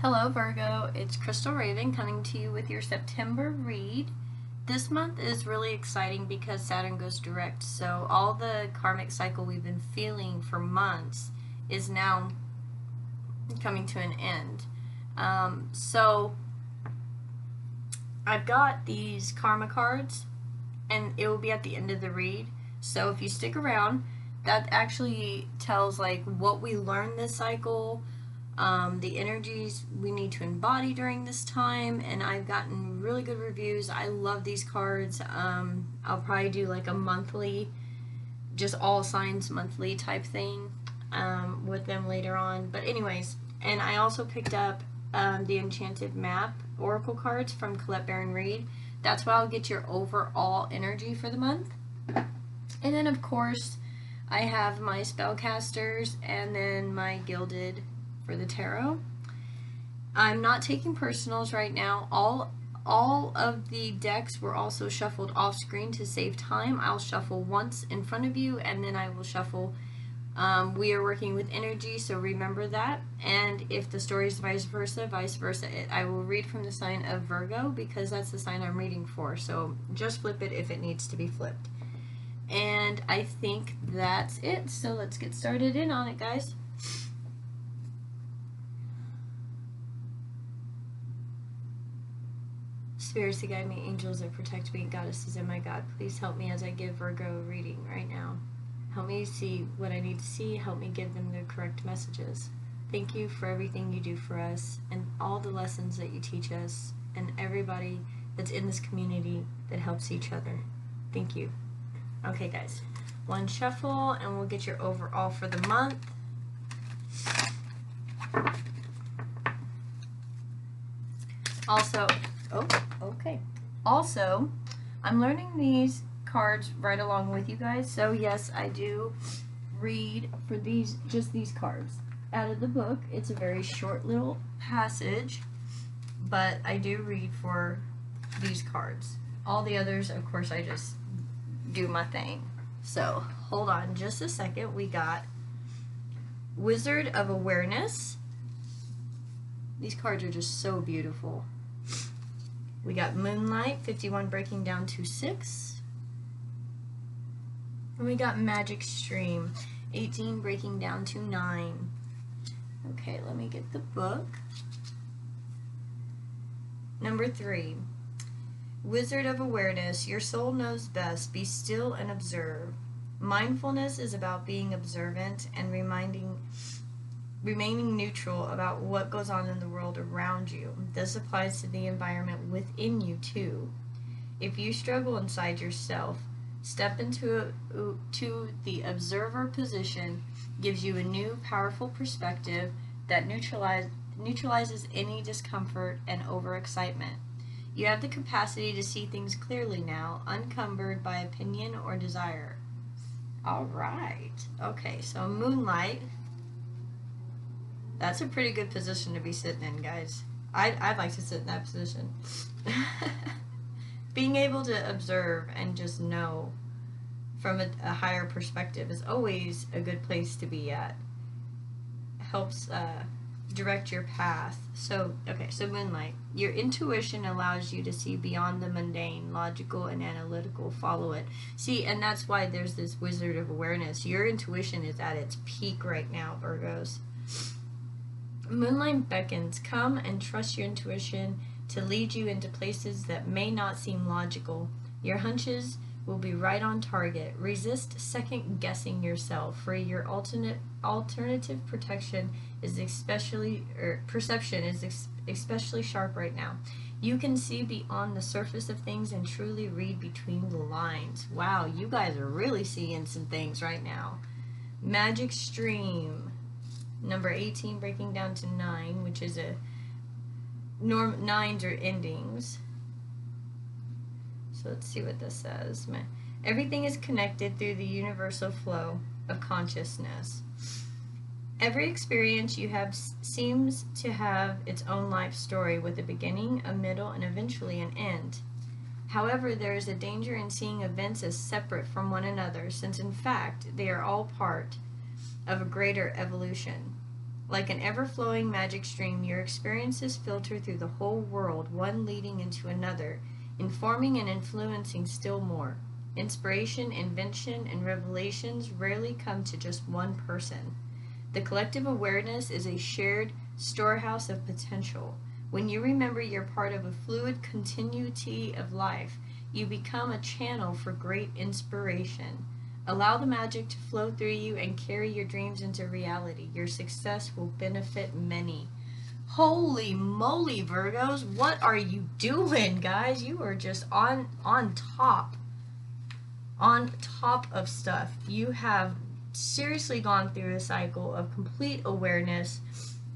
Hello Virgo, it's Crystal Raven coming to you with your September read. This month is really exciting because Saturn goes direct, so all the karmic cycle we've been feeling for months is now coming to an end. So I've got these karma cards and it will be at the end of the read. So if you stick around, that actually tells like what we learned this cycle, the energies we need to embody during this time, and I've gotten really good reviews. I love these cards. I'll probably do like a monthly, just all signs monthly type thing with them later on. But anyways, and I also picked up the Enchanted Map Oracle cards from Colette Baron Reed. That's why I'll get your overall energy for the month. And then of course I have my spellcasters and then my gilded for the tarot. I'm not taking personals right now. All of the decks were also shuffled off screen to save time. I'll shuffle once in front of you and then I will shuffle. We are working with energy, so remember that. And if the story is vice versa, I will read from the sign of Virgo because that's the sign I'm reading for. So just flip it if it needs to be flipped. And I think that's it. So let's get started in on it, guys. Spirits that guide me, angels that protect me, goddesses and my God, please help me as I give Virgo a reading right now. Help me see what I need to see. Help me give them the correct messages. Thank you for everything you do for us and all the lessons that you teach us and everybody that's in this community that helps each other. Thank you. Okay, guys. One shuffle and we'll get your overall for the month. Also, okay. Also, I'm learning these cards right along with you guys. So yes, I do read for just these cards out of the book. It's a very short little passage, but I do read for these cards. All the others, of course, I just do my thing. So hold on just a second. We got Wizard of Awareness. These cards are just so beautiful. We got Moonlight, 51 breaking down to 6. And we got Magic Stream, 18 breaking down to 9. Okay, let me get the book. Number 3. Wizard of Awareness, your soul knows best. Be still and observe. Mindfulness is about being observant and remaining neutral about what goes on in the world around you. This applies to the environment within you too. If you struggle inside yourself, step into the observer position gives you a new powerful perspective that neutralizes any discomfort and overexcitement. You have the capacity to see things clearly now, unencumbered by opinion or desire. All right. Okay, so Moonlight. That's a pretty good position to be sitting in, guys. I'd like to sit in that position. Being able to observe and just know from a higher perspective is always a good place to be at. Helps direct your path. So, okay, so Moonlight. Your intuition allows you to see beyond the mundane, logical and analytical. Follow it. See, and that's why there's this Wizard of Awareness. Your intuition is at its peak right now, Virgos. Moonlight beckons. Come and trust your intuition to lead you into places that may not seem logical. Your hunches will be right on target. Resist second guessing yourself, for your alternative perception is especially sharp right now. You can see beyond the surface of things and truly read between the lines. Wow, you guys are really seeing some things right now. Magic Stream. Number 18 breaking down to 9, which is a nines are endings. So let's see what this says. Everything is connected through the universal flow of consciousness. Every experience you have seems to have its own life story with a beginning, a middle, and eventually an end. However, there is a danger in seeing events as separate from one another, since in fact they are all part of a greater evolution. Like an ever-flowing magic stream, your experiences filter through the whole world, one leading into another, informing and influencing still more. Inspiration, invention, and revelations rarely come to just one person. The collective awareness is a shared storehouse of potential. When you remember you're part of a fluid continuity of life, you become a channel for great inspiration. Allow the magic to flow through you and carry your dreams into reality. Your success will benefit many. Holy moly, Virgos, what are you doing, guys? You are just on top of stuff. You have seriously gone through a cycle of complete awareness.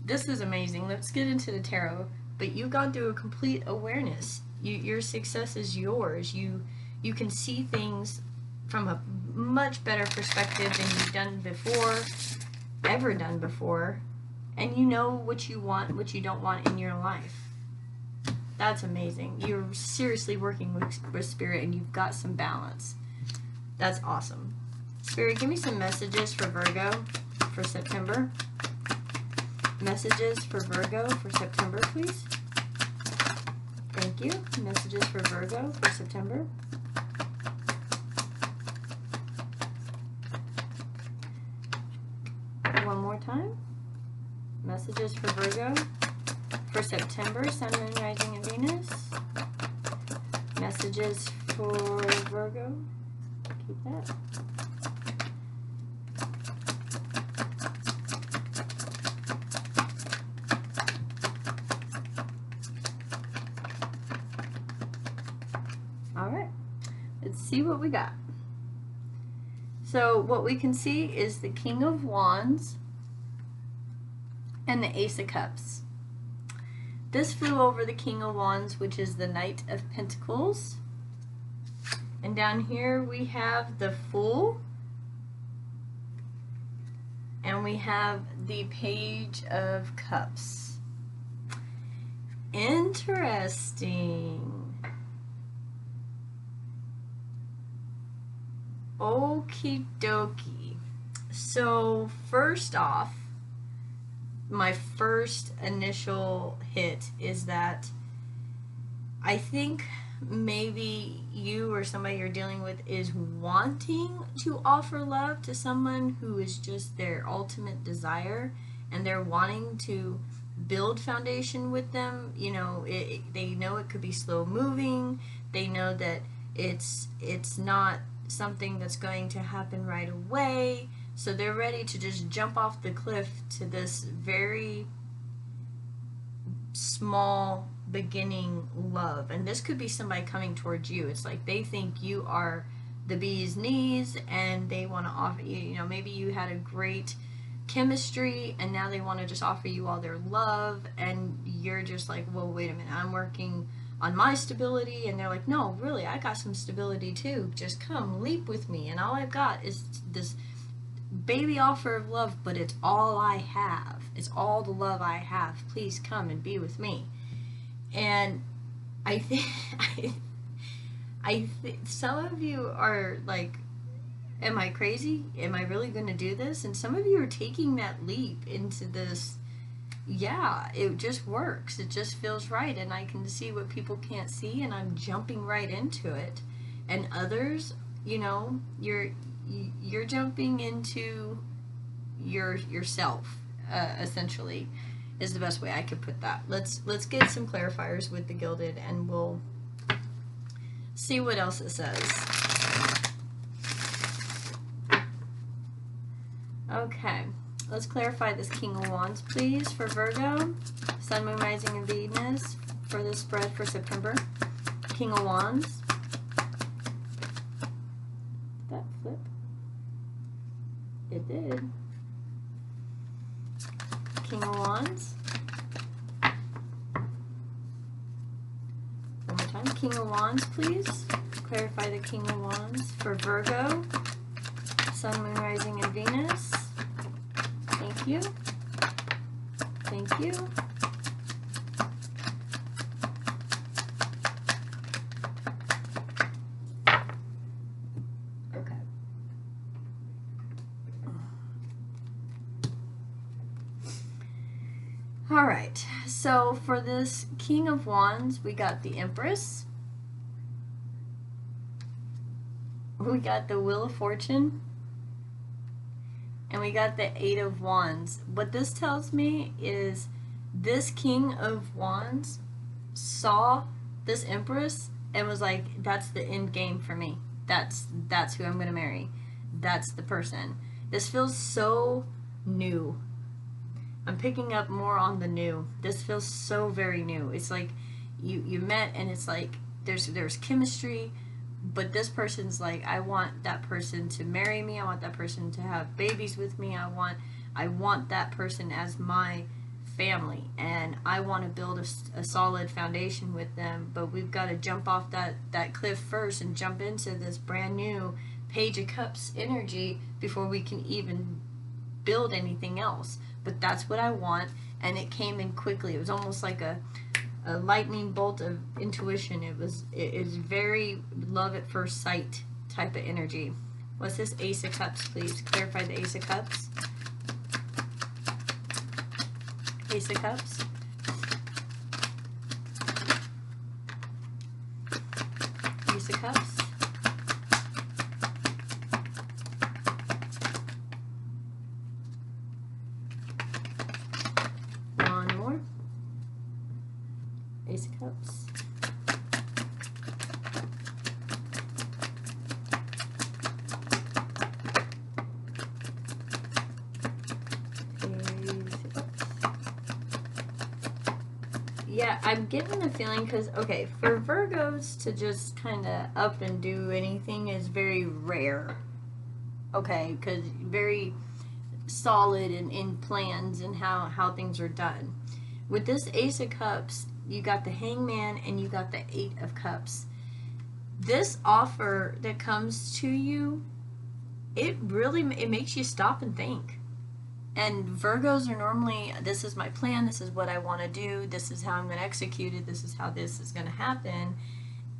This is amazing. Let's get into the tarot. But you've gone through a complete awareness. Your success is yours. You can see things from a much better perspective than you've done before, ever done before, and you know what you want, what you don't want in your life. That's amazing. You're seriously working with Spirit, and you've got some balance. That's awesome. Spirit, give me some messages for Virgo for September. Messages for Virgo for September, please. Thank you. Messages for Virgo for September. One more time. Messages for Virgo for September, Sun, Moon, Rising, and Venus. Messages for Virgo. Keep that. All right. Let's see what we got. So what we can see is the King of Wands and the Ace of Cups. This flew over the King of Wands, which is the Knight of Pentacles. And down here we have the Fool. And we have the Page of Cups. Interesting. Okie dokie. So first off, my first initial hit is that I think maybe you or somebody you're dealing with is wanting to offer love to someone who is just their ultimate desire, and they're wanting to build foundation with them. You know, they know it could be slow moving. They know that it's not something that's going to happen right away, so they're ready to just jump off the cliff to this very small beginning love. And this could be somebody coming towards you. It's like they think you are the bee's knees, and they want to offer you, you know, maybe you had a great chemistry and now they want to just offer you all their love, and you're just like, well, wait a minute, I'm working on my stability. And they're like, no, really, I got some stability too. Just come, leap with me. And all I've got is this baby offer of love, but it's all I have. It's all the love I have. Please come and be with me. And I think some of you are like, am I crazy? Am I really going to do this? And some of you are taking that leap into this. Yeah, it just works. It just feels right, and I can see what people can't see, and I'm jumping right into it. And others, you know, you're jumping into yourself, essentially, is the best way I could put that. Let's get some clarifiers with the Gilded, and we'll see what else it says. Okay. Let's clarify this King of Wands, please, for Virgo, Sun, Moon, Rising, and Venus for this spread for September. King of Wands. Did that flip? It did. King of Wands. One more time. King of Wands, please. Clarify the King of Wands for Virgo, Sun, Moon, Rising, and Venus. Thank you. Thank you. Okay. All right, so for this King of Wands, we got the Empress, we got the Wheel of Fortune, and we got the Eight of Wands. What this tells me is this King of Wands saw this Empress and was like, that's the end game for me. That's who I'm going to marry. That's the person. This feels so new. I'm picking up more on the new. This feels so very new. It's like you met and it's like there's chemistry, but this person's like, I want that person to marry me. I want that person to have babies with me. I want that person as my family, and I want to build a solid foundation with them, but we've got to jump off that cliff first and jump into this brand new Page of Cups energy before we can even build anything else. But that's what I want, and it came in quickly. It was almost like a lightning bolt of intuition. It is very love at first sight type of energy. What's this Ace of Cups, please? Clarify the Ace of Cups. Ace of Cups. Ace of Cups. One more. Ace of Cups. Yeah, I'm getting the feeling because, okay, for Virgos to just kind of up and do anything is very rare. Okay, because very solid in plans and how things are done. With this Ace of Cups, you got the Hangman and you got the Eight of Cups. This offer that comes to you, it makes you stop and think. And Virgos are normally, this is my plan, this is what I want to do, this is how I'm going to execute it, this is how this is going to happen.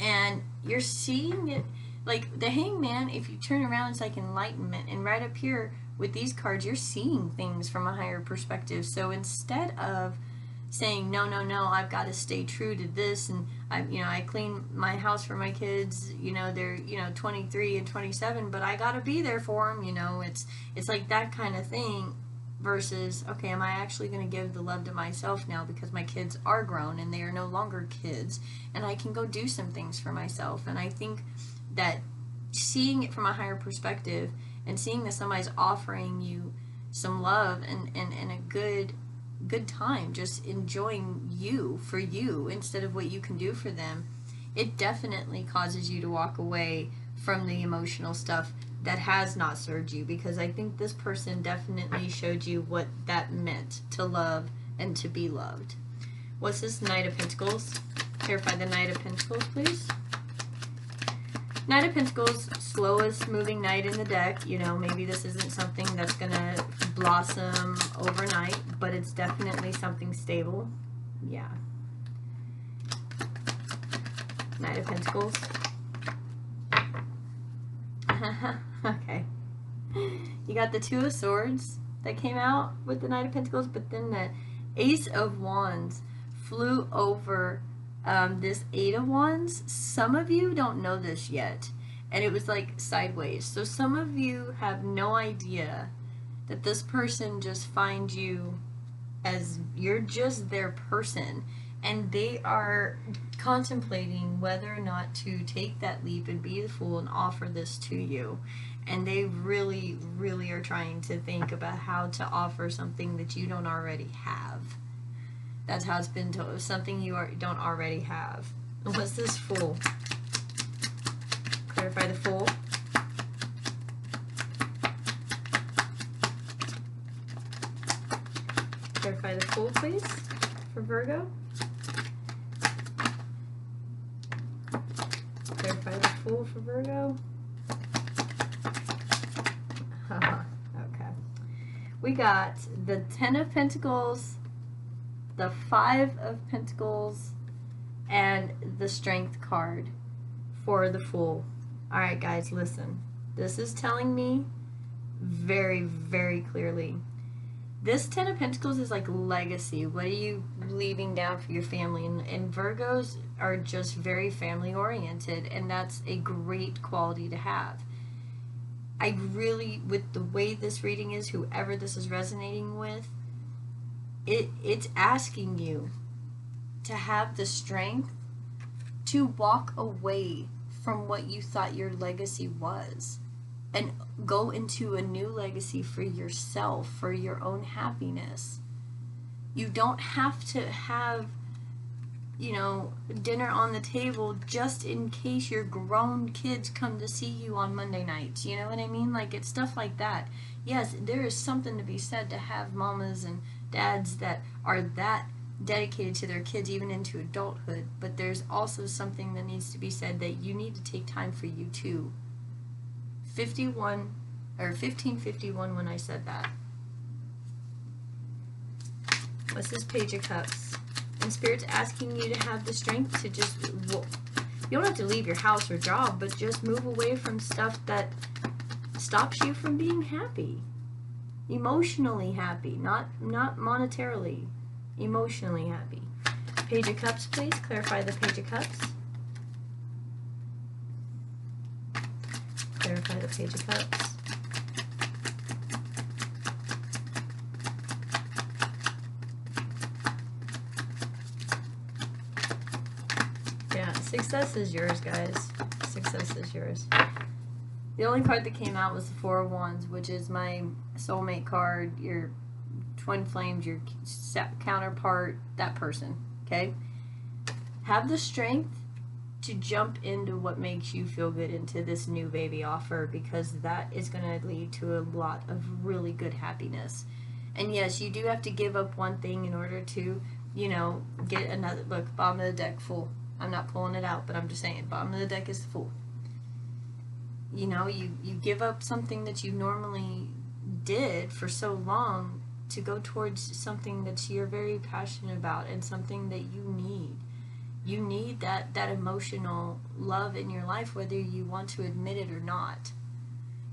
And you're seeing it, like the Hangman, if you turn around, it's like enlightenment. And right up here with these cards, you're seeing things from a higher perspective. So instead of saying, no, I've got to stay true to this, and I clean my house for my kids, they're 23 and 27, but I got to be there for them, it's like that kind of thing. Versus, okay, am I actually going to give the love to myself now because my kids are grown and they are no longer kids, and I can go do some things for myself. And I think that seeing it from a higher perspective and seeing that somebody's offering you some love and a good time, just enjoying you for you instead of what you can do for them, it definitely causes you to walk away from the emotional stuff that has not served you, because I think this person definitely showed you what that meant to love and to be loved. What's this Knight of Pentacles? Clarify the Knight of Pentacles, please. Knight of Pentacles, slowest moving knight in the deck. Maybe this isn't something that's going to blossom overnight, but it's definitely something stable. Yeah. Knight of Pentacles. Okay. You got the Two of Swords that came out with the Knight of Pentacles, but then the Ace of Wands flew over this Eight of Wands. Some of you don't know this yet, and it was like sideways. So some of you have no idea that this person just finds you as you're just their person, and they are contemplating whether or not to take that leap and be the fool and offer this to you. And they really, really are trying to think about how to offer something that you don't already have. That's how it's been told. Something you don't already have. And what's this Fool? Clarify the Fool. Clarify the Fool, please, for Virgo. Clarify the Fool for Virgo. Okay. We got the Ten of Pentacles, the Five of Pentacles, and the Strength card for the Fool. Alright guys, listen. This is telling me very, very clearly This Ten of Pentacles is like legacy. What are you leaving down for your family? And Virgos are just very family oriented, and that's a great quality to have. I really, with the way this reading is, whoever this is resonating with, it's asking you to have the strength to walk away from what you thought your legacy was and go into a new legacy for yourself, for your own happiness. You don't have to have, you know, dinner on the table just in case your grown kids come to see you on Monday nights. You know what I mean? Like, it's stuff like that. Yes, there is something to be said to have mamas and dads that are that dedicated to their kids even into adulthood, but there's also something that needs to be said that you need to take time for you too. 1551 when I said that. What's this Page of Cups? And Spirit's asking you to have the strength to just, you don't have to leave your house or job, but just move away from stuff that stops you from being happy. Emotionally happy, not monetarily. Emotionally happy. Page of Cups, please. Clarify the Page of Cups. Clarify the Page of Cups. Yeah, success is yours, guys. Success is yours. The only card that came out was the Four of Wands, which is my soulmate card, your twin flames, your counterpart, that person, okay? Have the strength to jump into what makes you feel good, into this new baby offer, because that is going to lead to a lot of really good happiness. And yes, you do have to give up one thing in order to, you know, get another. Look, bottom of the deck, full. I'm not pulling it out, but I'm just saying, bottom of the deck is full. You know, you give up something that you normally did for so long to go towards something that you're very passionate about and something that you need. You need that emotional love in your life, whether you want to admit it or not.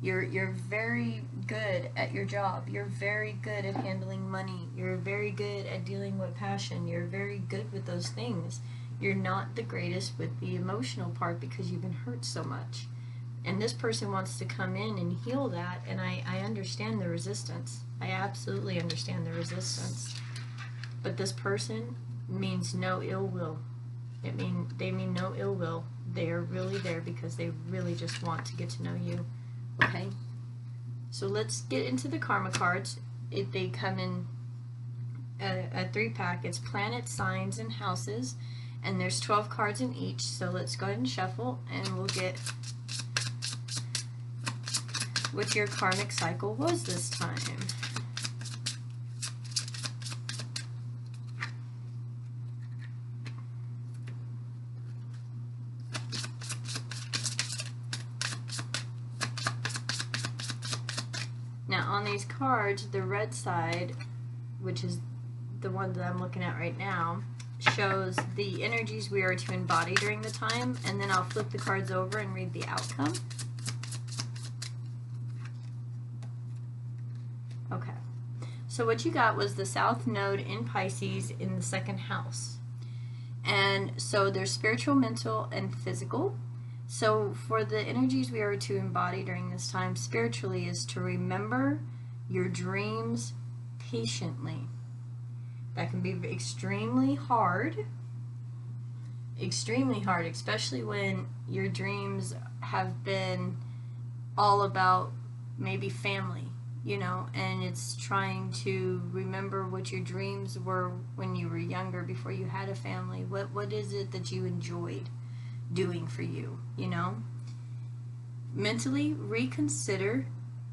You're very good at your job. You're very good at handling money. You're very good at dealing with passion. You're very good with those things. You're not the greatest with the emotional part because you've been hurt so much. And this person wants to come in and heal that, and I understand the resistance. I absolutely understand the resistance. But this person means no ill will. They mean no ill will. They are really there because they really just want to get to know you. Okay? So let's get into the karma cards. They come in a 3-pack. It's planets, signs, and houses. And there's 12 cards in each. So let's go ahead and shuffle, and we'll get what your karmic cycle was this time. Now on these cards, the red side, which is the one that I'm looking at right now, shows the energies we are to embody during the time, and then I'll flip the cards over and read the outcome. Okay, so what you got was the South Node in Pisces in the 2nd house. And so there's spiritual, mental, and physical. So for the energies we are to embody during this time, spiritually is to remember your dreams patiently. That can be extremely hard, especially when your dreams have been all about maybe family, you know, and it's trying to remember what your dreams were when you were younger, before you had a family. What is it that you enjoyed doing for you, you know? Mentally, reconsider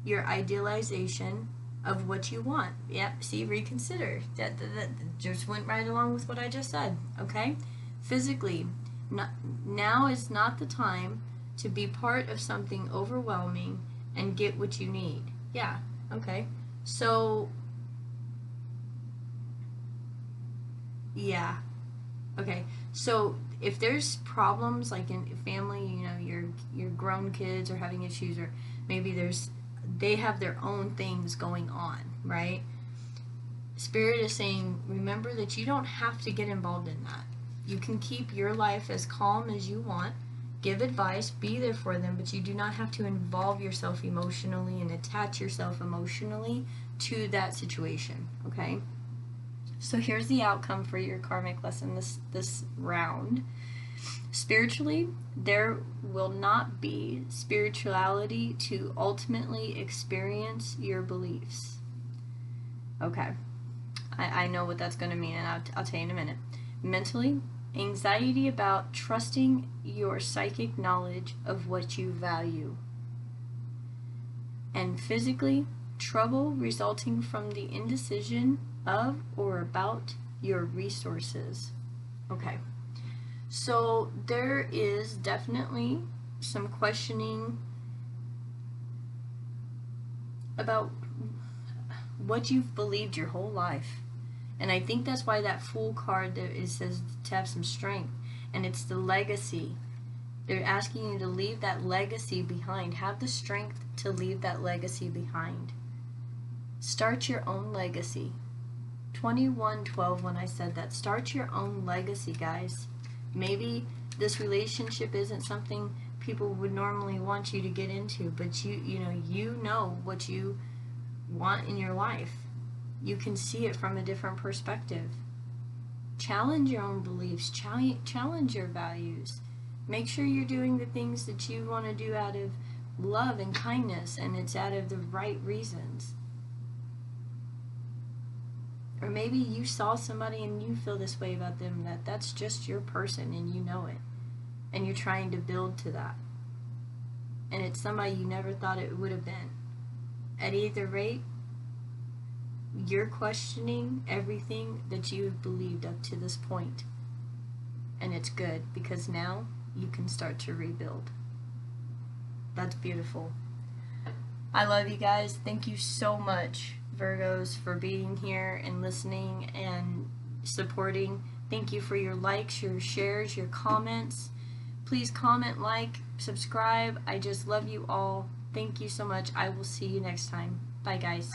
your idealization of what you want. Yep, see, reconsider. That just went right along with what I just said, okay? Physically, now is not the time to be part of something overwhelming and get what you need. Yeah, okay. So, yeah, okay. So if there's problems like in family, you know, your grown kids are having issues, or maybe they have their own things going on, right? Spirit is saying, remember that you don't have to get involved in that. You can keep your life as calm as you want, give advice, be there for them, but you do not have to involve yourself emotionally and attach yourself emotionally to that situation, okay? So here's the outcome for your karmic lesson this round. Spiritually, there will not be spirituality to ultimately experience your beliefs. Okay, I know what that's going to mean, and I'll tell you in a minute. Mentally, anxiety about trusting your psychic knowledge of what you value. And physically, trouble resulting from the indecision of or about your resources. Okay, so there is definitely some questioning about what you've believed your whole life. And I think that's why that Fool card that it says to have some strength. And it's the legacy. They're asking you to leave that legacy behind. Have the strength to leave that legacy behind. Start your own legacy. 21:12 when I said that. Start your own legacy, guys. Maybe this relationship isn't something people would normally want you to get into, but you know what you want in your life. You can see it from a different perspective. Challenge your own beliefs. Challenge your values. Make sure you're doing the things that you want to do out of love and kindness, and it's out of the right reasons. Or maybe you saw somebody and you feel this way about them, that's just your person and you know it. And you're trying to build to that. And it's somebody you never thought it would have been. At either rate, you're questioning everything that you've believed up to this point. And it's good, because now you can start to rebuild. That's beautiful. I love you guys. Thank you so much, Virgos, for being here and listening and supporting. Thank you for your likes, your shares, your comments. Please comment, like, subscribe. I just love you all. Thank you so much. I will see you next time. Bye, guys.